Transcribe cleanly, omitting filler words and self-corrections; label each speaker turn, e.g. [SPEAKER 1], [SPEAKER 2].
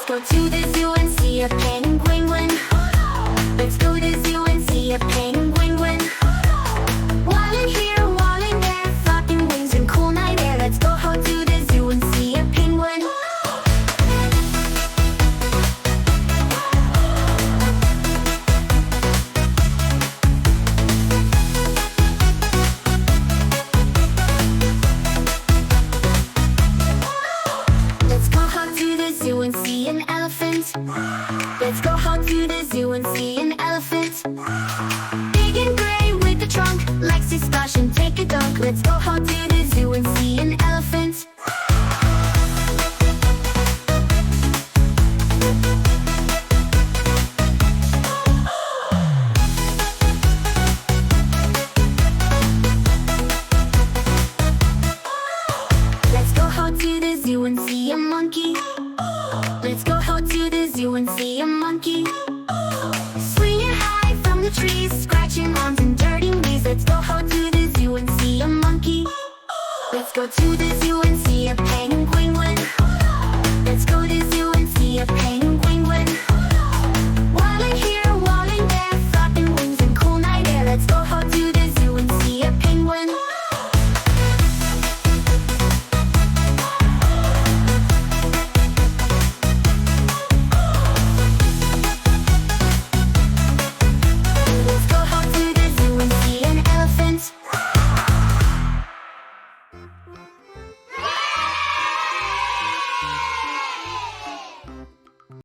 [SPEAKER 1] go to the zoo and see a penguin. Let's go to the zoo and see a penguin. While in here, while in there, flapping wings and cool night air. Let's go out to the zoo and see a penguin. Let's go out to the zoo and see an elephant. Let's go out to the zoo and see an elephant. Big and gray with the trunk, likes to splash and take a dunk. Let's go out to the zoo and see an elephant. Let's go out to the zoo and see a monkey. Let's go out to the zoo and see a monkey. Swinging high from the trees, scratching arms and dirty knees. Let's go out to the zoo and see a monkey. Let's go to the zoo and see